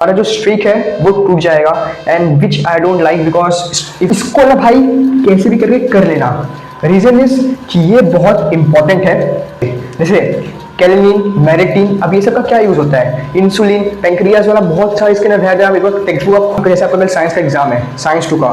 हमारा जो स्ट्रीक है वो टूट जाएगा and which I don't like because इसको ना भाई कैसे भी करके कर लेना। रीजन इज कि ये बहुत इंपॉर्टेंट है। जैसे कैलनिन, मेरिटिन, अब ये सब का क्या यूज होता है, इंसुलिन, पैंक्रियाज वाला बहुत सारा इसके अंदर है। एक बार टेक्स्ट बुक आप जैसे आपका साइंस का एग्जाम है, साइंस 2 का,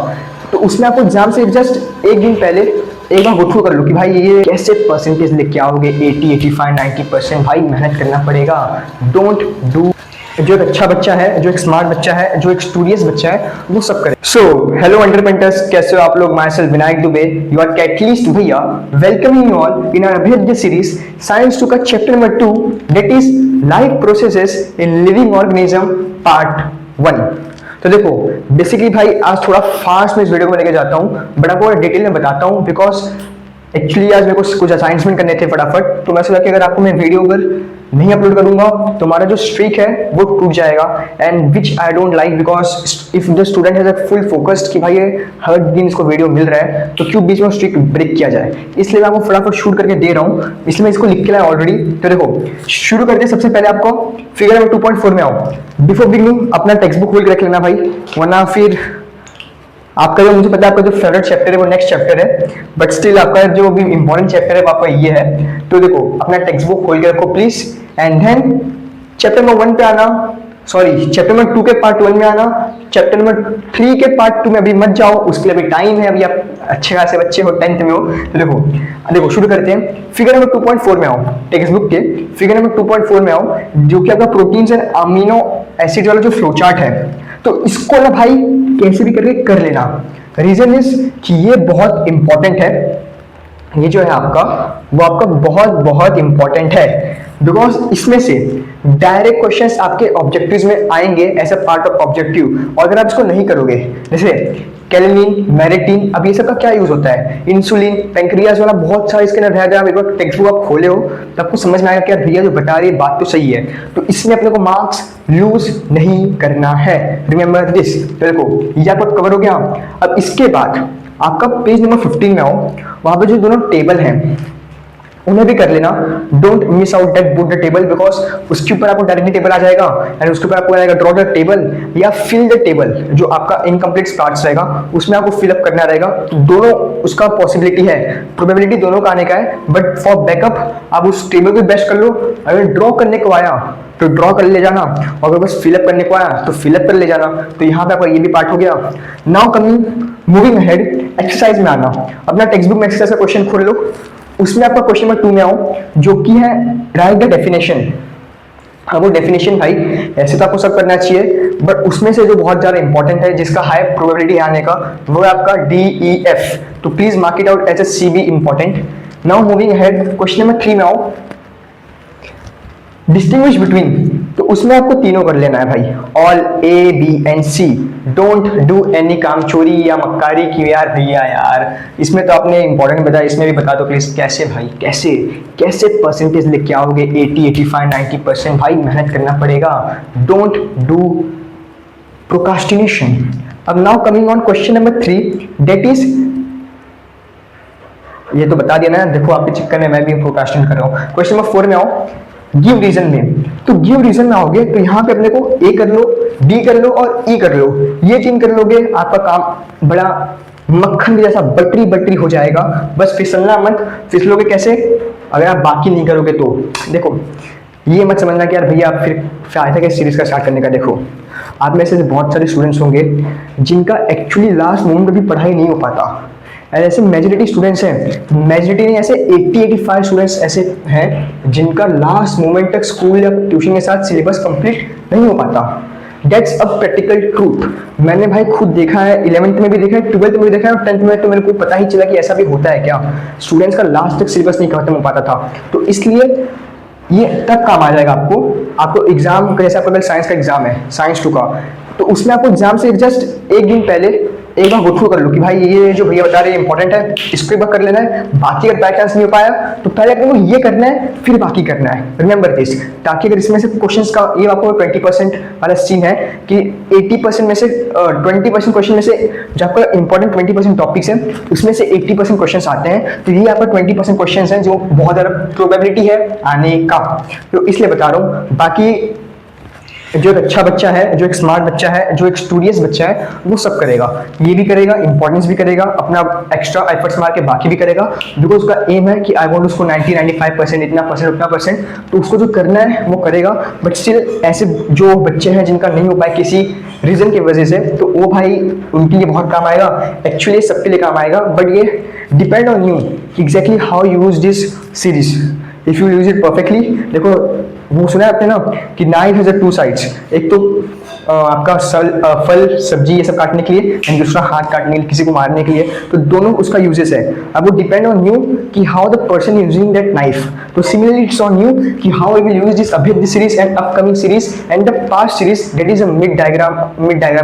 तो उसमें आपको एग्जाम से जस्ट एक दिन पहले एक बार गो थ्रू कर लो कि भाई ये कैसे परसेंटेज लेके आओगे, 80, 85, 90%। भाई मेहनत करना पड़ेगा। Don't do. जो एक अच्छा बच्चा है, जो एक स्मार्ट बच्चा है, जो एक स्टूडियस बच्चा है, वो सब करे। सो हेलो एंटरप्रेन्योर्स, कैसे हो आप लोग? Myself Vinayak Dubey, you are catalyst भैया, welcoming you all in our Abhedya series science 2 का chapter number 2, that is life processes in living organism part 1। तो देखो बेसिकली भाई आज थोड़ा फास्ट में इस वीडियो को लेके जाता हूँ, बट आपको डिटेल में बताता हूँ बिकॉज एक्चुअली आज मेरे को कुछ असाइनमेंट करने थे फटाफट। तो मैं सोचा कि अगर आपको मैं वीडियो अगर नहीं अपलोड करूंगा तो हमारा जो स्ट्रीक है वो टूट जाएगा and which I don't like because if the student has a full focused कि भाई ये हर दिन इसको वीडियो मिल रहा है तो क्यों बीच में स्ट्रीक ब्रेक किया जाए। इसलिए मैं आपको फटाफट शूट करके दे रहा हूँ, इसलिए मैं इसको लिख के लाया ऑलरेडी। तो देखो शुरू करते हैं। सबसे पहले आपको फिगर नंबर 2.4 में आओ। बिफोर बिगिनिंग अपना टेक्स्ट बुक खोल के रख लेना भाई, वरना फिर आपका जो, मुझे पता है आपका जो फेवरेट चैप्टर है वो नेक्स्ट चैप्टर है, बट स्टिल आपका जो भी इंपॉर्टेंट चैप्टर है वो आपका ये है। तो देखो अपना टेक्स्ट बुक खोल के रखो please, and then chapter number 1 पे आना, सॉरी चैप्टर नंबर 2 के पार्ट 1 में आना। चैप्टर नंबर 3 के पार्ट 2 में अभी मत जाओ, उसके लिए अभी टाइम है, अभी आप अच्छे खासे बच्चे हो, 10th में हो। तो देखो शुरू करते हैं। फिगर नंबर 2.4 में आओ, टेक्स्ट बुक के फिगर नंबर 2.4 में आओ, जो कि आपका प्रोटीन्स एंड अमीनो एसिड वाला जो फ्लो चार्ट है। तो इसको ना भाई कैसे भी करके कर लेना। रीजन इज कि ये बहुत इंपॉर्टेंट है। ये जो है आपका वो आपका बहुत बहुत इंपॉर्टेंट है बिकॉज इसमें से डायरेक्ट क्वेश्चंस आपके ऑब्जेक्टिव्स में आएंगे as a part of objective. और अगर आप इसको नहीं करोगे, जैसे कैलनिन, मेरिटिन, अब ये सब का क्या यूज होता है, इंसुलिन, पैंक्रियाज वाला बहुत सारा इसके अंदर है। आप एक बार टेक्स्ट बुक आप खोले हो तो आपको समझ में आएगा कि यार भैया जो बता रही है बात तो सही है। तो इसमें अपने को मार्क्स लूज नहीं करना है, रिमेंबर दिस। तो देखो ये आपका कवर हो गया। अब इसके बाद आपका पेज नंबर 15 में आओ, वहां पे जो दोनों टेबल हैं उन्हें भी कर लेना। Don't miss out that book the table because उसके ऊपर आपको डायरेक्टली टेबल आ जाएगा एंड उसके ऊपर आपको आएगा ड्रॉ द टेबल या फिल द टेबल। जो आपका इनकम्प्लीट पार्ट्स रहेगा उसमें आपको फिल अप करना रहेगा। तो दोनों उसका पॉसिबिलिटी है, प्रोबेबिलिटी दोनों का आने का है, बट फॉर बैकअप आप उस टेबल को बेस्ट कर लो। अगर ड्रॉ करने को आया तो ड्रॉ कर ले जाना, और अगर बस फिलअप करने को आया तो फिलअप कर ले जाना। तो यहाँ पे आपका ये भी पार्ट हो गया। Now coming moving ahead, exercise में आना। अपना टेक्स्ट बुक में एक्सरसाइज का क्वेश्चन खोल लो, उसमें आपका क्वेश्चन नंबर 2 में आओ, जो कि है राइट द डेफिनेशन। हाँ वो डेफिनेशन भाई ऐसे तो आपको सब करना चाहिए, बट उसमें से जो बहुत ज्यादा इंपॉर्टेंट है जिसका हाई प्रोबेबिलिटी आने का वो है आपका DEF। तो please mark it out as a CB important. Now moving ahead, question number 3 में आओ, डिस्टिंग्विश बिटवीन। तो उसमें आपको तीनों कर लेना है भाई, all A, B and C। Don't do any काम चोरी या मक्कारी की यार भैया यार। इसमें तो आपने इंपॉर्टेंट बताया, इसमें भी बता दो प्लीज कैसे भाई, कैसे कैसे परसेंटेज लेके आओगे 80, 85, 90%। भाई मेहनत करना पड़ेगा। Don't do procrastination. अब now coming on question number 3, that is, ये तो बता दिया ना, देखो आपके चक्कर में मैं भी प्रोकास्टिनेट कर रहा हूँ। क्वेश्चन नंबर 4 में आओ, गिव रीजन में। तो गिव रीजन में आओगे तो यहाँ पे अपने को A कर लो, D कर लो और E कर लो। ये 3 कर लोगे आपका काम बड़ा मक्खन जैसा बटरी बटरी हो जाएगा। बस फिसलना मत। फिसलोगे कैसे? अगर आप बाकी नहीं करोगे तो देखो ये मत समझना कि यार भैया आप फिर फायदा क्या सीरीज का स्टार्ट करने का। देखो आप में से बहुत सारे स्टूडेंट्स होंगे जिनका एक्चुअली लास्ट मोमेंट में भी पढ़ाई नहीं हो पाता। ऐसे मेजोरिटी स्टूडेंट्स हैं, मेजोरिटी नहीं ऐसे 80-85 स्टूडेंट्स ऐसे हैं जिनका लास्ट मोमेंट तक स्कूल या ट्यूशन के साथ सिलेबस कंप्लीट नहीं हो पाता। That's a practical truth. मैंने भाई खुद देखा है, 11th में भी देखा है, 12th में भी देखा है और 10th में तो मेरे को पता ही चला कि ऐसा भी होता है क्या, स्टूडेंट्स का लास्ट तक सिलेबस नहीं खत्म हो पाता था। तो इसलिए ये तब काम आ जाएगा आपको एग्जाम, जैसे आपका साइंस का एग्जाम है, साइंस 2 का, तो उसमें आपको एग्जाम से जस्ट एक दिन पहले एक बार गो थ्रू कर लो कि भाई ये जो भैया बता रहे हैं इंपॉर्टेंट है, इसको एक बार कर लेना है। बाकी अगर बाई चांस नहीं हो पाया तो पहले आपको ये करना है फिर बाकी करना है, रिमेंबर दिस। ताकि अगर इसमें से क्वेश्चंस का ये आपको 20% वाला सीन है कि 80% में से 20% क्वेश्चन में से जो आपका इंपॉर्टेंट 20% टॉपिक्स है उसमें से 80% क्वेश्चन आते हैं। तो ये आपका 20% क्वेश्चन है जो बहुत ज़्यादा प्रोबेबिलिटी है आने का, तो इसलिए बता रहा हूँ। बाकी जो एक अच्छा बच्चा है, जो एक स्मार्ट बच्चा है, जो एक स्टूडियस बच्चा है, वो सब करेगा। ये भी करेगा, इंपॉर्टेंस भी करेगा, अपना एक्स्ट्रा एफर्ट्स मार के बाकी भी करेगा, बिकॉज उसका एम है कि आई वांट उसको 90-95% इतना परसेंट उतना परसेंट, तो उसको जो करना है वो करेगा। बट स्टिल ऐसे जो बच्चे हैं जिनका नहीं हो पाए किसी रीजन की वजह से, तो वो भाई उनके लिए बहुत काम आएगा, एक्चुअली सबके लिए काम आएगा। बट ये depend on you exactly how use this series. If you use it perfectly, देखो वो सुना है आपने ना कि नाइफ हैज 2 साइड्स, एक तो आपका फल सब्जी ये सब काटने के लिए, एंड दूसरा हाथ काटने के लिए, किसी को मारने के लिए, तो दोनों उसका यूजेस है। अब वो डिपेंड ऑन यू कि how the person using that knife. तो सिमिलरली इट्स ऑन यू कि how I will use this अभी series and upcoming series and the past series, that is a mid diagram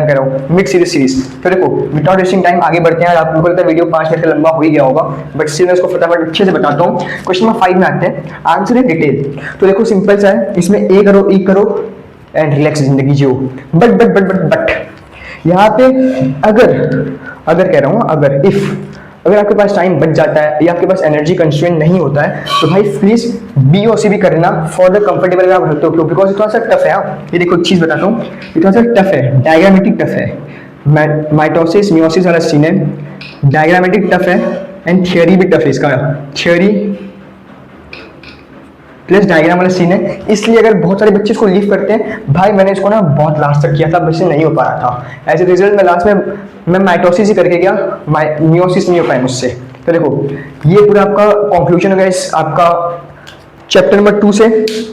कह रहा हूँ, mid series. तो देखो without wasting time आगे बढ़ते हैं। आपको लगता है वीडियो 5 मिनट का लंबा हो ही गया होगा, बट स्टिल मैं इसको फटाफट अच्छे से बताता हूँ। क्वेश्चन नंबर 5 में आते हैं, आंसर है डिटेल। तो देखो सिंपल सा है, इसमें ए करो एंड रिलैक्स जिंदगी जियो। बट यहाँ पे अगर कह रहा हूँ, अगर आपके पास टाइम बच जाता है या आपके पास एनर्जी कंस्ट्रेंट नहीं होता है, तो भाई प्लीज बी और सी भी करना फॉर द कंफर्टेबल अगर आप रहते हो, बिकॉज ये थोड़ा सा टफ है। ये देखो एक चीज बताता हूँ, ये थोड़ा सा टफ है, डायग्रामेटिक टफ है। माइटोसिस मियोसिस वाला सीन है, डायग्रामेटिक टफ है एंड थियोरी भी टफ है। इसका थियोरी प्लस डायग्राम वाला सीन है, इसलिए अगर बहुत सारे बच्चे इसको लीव करते हैं, भाई मैंने इसको ना बहुत लास्ट तक किया था, बस नहीं हो पा रहा था। एज ए रिजल्ट मैं लास्ट में मैं माइटोसिस ही करके गया, मियोसिस नहीं हो पाया मुझसे। तो देखो ये पूरा आपका कंक्लूजन हो गया इस आपका चैप्टर नंबर 2 से।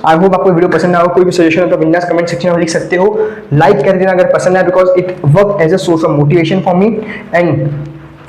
आई होप आपको वीडियो पसंद आया हो। कोई भी सजेशन हो तो बिंदास कमेंट सेक्शन में लिख सकते हो, लाइक कर देना अगर पसंद आया, because it work as a source of motivation for me. And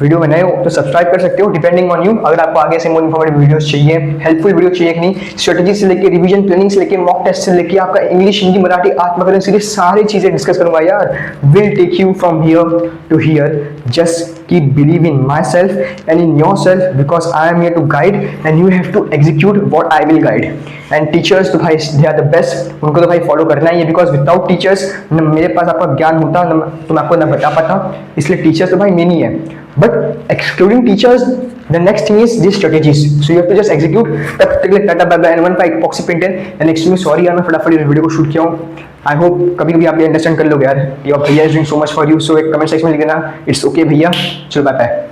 video में नए हो तो सब्सक्राइब कर सकते हो, डिपेंडिंग ऑन यू। अगर आपको आगे से मोर इन्फॉर्मेटिव वीडियोस चाहिए, हेल्पफुल वीडियो चाहिए कि नहीं, स्ट्रेटेजी से लेके रिवीजन प्लानिंग से लेके मॉक टेस्ट से लेके आपका इंग्लिश हिंदी मराठी आत्मकथन से सारी चीजें डिस्कस करूंगा यार। Will take you from here to here, just keep believe in my self and in your self, because I am here to guide and you have to execute what I will guide. And teachers तो भाई they are the best, उनको तो भाई follow करना ही है, because without teachers न मेरे पास आपका ज्ञान होता न तो मैं आपको ना बता पाता, इसलिए टीचर्स तो भाई मेन ही है। But excluding teachers, the next thing is these strategies. So you have to just execute. तब तक के लिए tata bye bye and one fight epoxy painter and extremely sorry यार मैं फटाफट इस वीडियो को शूट किया हूँ। आई होप कभी कभी आप ये अंडरस्टैंड कर लोगे यार, योर भैया is doing so much for you. So एक कमेंट सेक्शन में लिख देना इट्स ओके भैया। चलो बाय बाय।